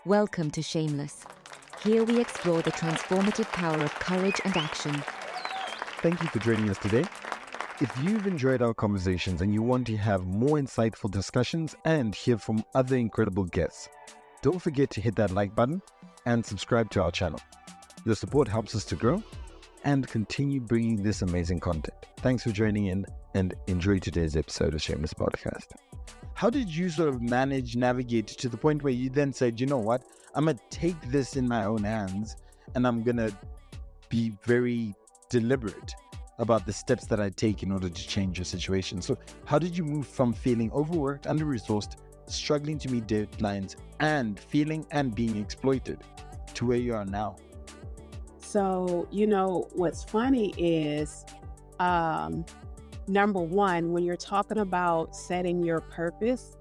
Welcome to Shameless. Here we explore the transformative power of courage and action. Thank you for joining us today. If you've enjoyed our conversations and you want to have more insightful discussions and hear from other incredible guests, don't forget to hit that like button and subscribe to our channel. Your support helps us to grow and continue bringing this amazing content. Thanks for joining in and enjoy today's episode of Shameless Podcast. How did you sort of navigate to the point where you then said, you know what, I'm going to take this in my own hands and I'm going to be very deliberate about the steps that I take in order to change your situation? So how did you move from feeling overworked, under-resourced, struggling to meet deadlines, and feeling and being exploited to where you are now? So, what's funny is, number one, when you're talking about setting your purpose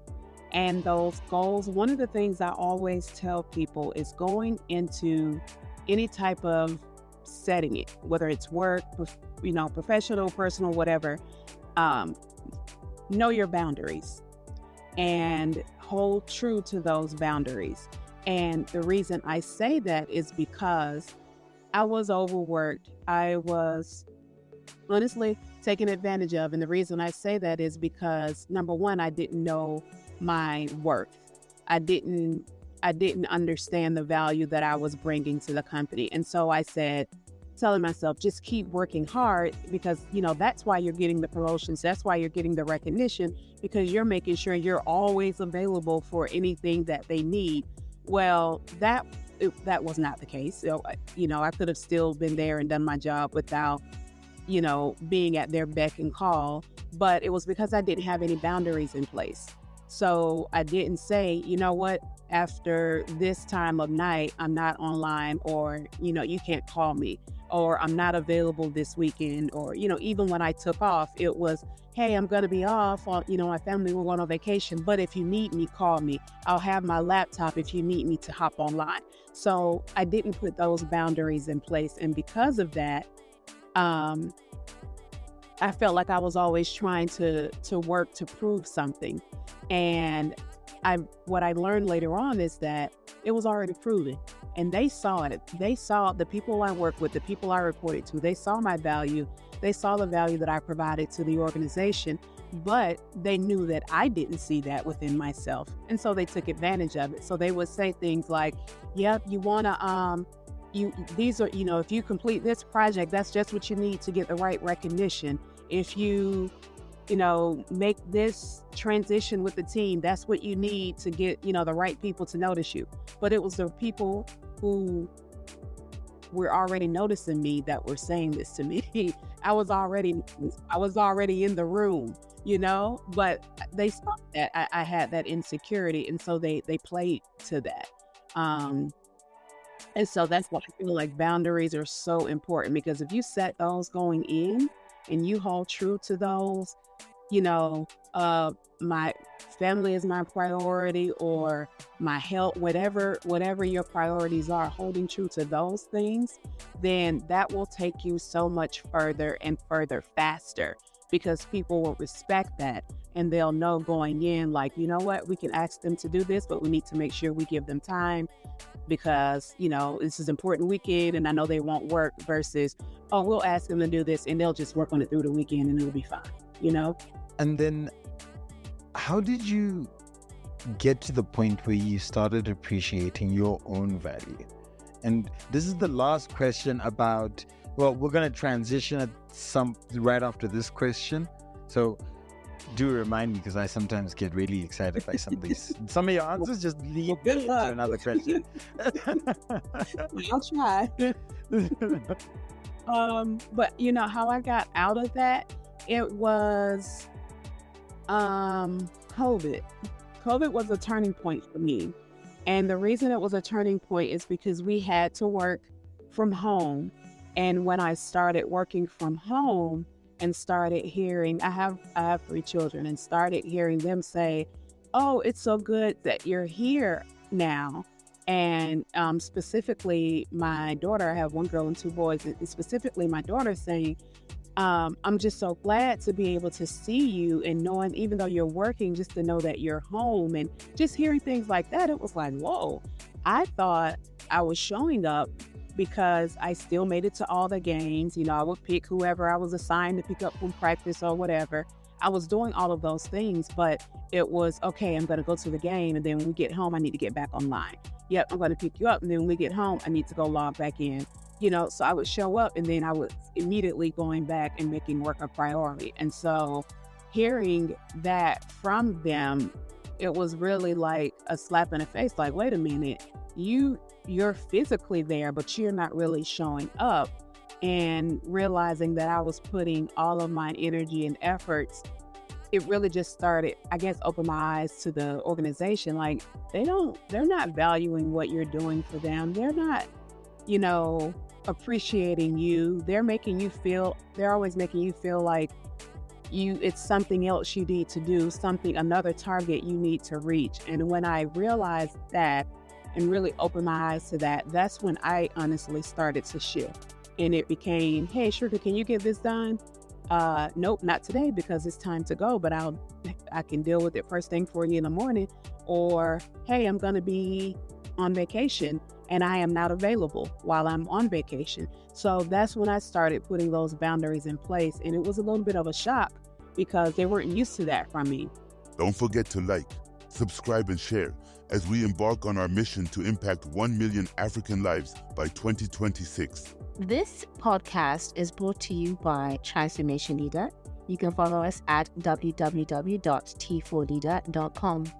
and those goals, one of the things I always tell people is going into any type of setting it, whether it's work, professional, personal, whatever, know your boundaries and hold true to those boundaries. And the reason I say that is because I was overworked. I was honestly taken advantage of. And the reason I say that is because, number one, I didn't know my worth. I didn't understand the value that I was bringing to the company. And so I said, telling myself, just keep working hard because, that's why you're getting the promotions. That's why you're getting the recognition, because you're making sure you're always available for anything that they need. Well, that was not the case. So, I could have still been there and done my job without, being at their beck and call, but it was because I didn't have any boundaries in place. So I didn't say, you know what, after this time of night, I'm not online, or, you can't call me, or I'm not available this weekend, or, even when I took off, it was, hey, I'm going to be off, or, my family will go on vacation, but if you need me, call me. I'll have my laptop if you need me to hop online. So I didn't put those boundaries in place. And because of that, I felt like I was always trying to work to prove something. And what I learned later on is that it was already proven, and they saw it. They saw the people I worked with, the people I reported to, they saw my value. They saw the value that I provided to the organization, but they knew that I didn't see that within myself. And so they took advantage of it. So they would say things like, yep, you want to, these are, if you complete this project, that's just what you need to get the right recognition. If you, make this transition with the team, that's what you need to get, the right people to notice you. But it was the people who were already noticing me that were saying this to me. I was already in the room, but they saw that I had that insecurity. And so they played to that. And so that's why I feel like boundaries are so important, because if you set those going in and you hold true to those, my family is my priority, or my health, whatever your priorities are, holding true to those things, then that will take you so much further and further faster, because people will respect that. And they'll know going in, like, you know what, we can ask them to do this, but we need to make sure we give them time because, this is an important weekend and I know they won't work, versus, oh, we'll ask them to do this and they'll just work on it through the weekend and it'll be fine, And then how did you get to the point where you started appreciating your own value? And this is the last question about, well, we're going to transition at right after this question. So do remind me, because I sometimes get really excited by some of these. Some of your answers just lead to another question. I'll try. But how I got out of that, it was COVID. COVID was a turning point for me. And the reason it was a turning point is because we had to work from home. And when I started working from home and started hearing, I have 3 children, and started hearing them say, oh, it's so good that you're here now. And specifically my daughter, I have 1 girl and 2 boys, and specifically my daughter saying, I'm just so glad to be able to see you, and knowing, even though you're working, just to know that you're home, and just hearing things like that, it was like, whoa, I thought I was showing up because I still made it to all the games. You know, I would pick whoever I was assigned to pick up from practice or whatever. I was doing all of those things, but it was okay, I'm going to go to the game. And then when we get home, I need to get back online. Yep, I'm going to pick you up. And then when we get home, I need to go log back in. You know, so I would show up and then I was immediately going back and making work a priority. And so hearing that from them, it was really like a slap in the face. Like, wait a minute, you're physically there, but you're not really showing up. And realizing that I was putting all of my energy and efforts, it really just started, I guess, open my eyes to the organization. Like, they're not valuing what you're doing for them. They're not, you know, appreciating you. They're always making you feel like it's something else you need to do, another target you need to reach. And when I realized that and really opened my eyes to that, that's when I honestly started to shift. And it became, hey, Sugar, can you get this done? Nope, not today because it's time to go, but I can deal with it first thing for you in the morning. Or, hey, I'm going to be on vacation and I am not available while I'm on vacation. So that's when I started putting those boundaries in place. And it was a little bit of a shock because they weren't used to that from me. Don't forget to like, subscribe, and share as we embark on our mission to impact 1 million African lives by 2026. This podcast is brought to you by Transformation Leader. You can follow us at www.t4leader.com.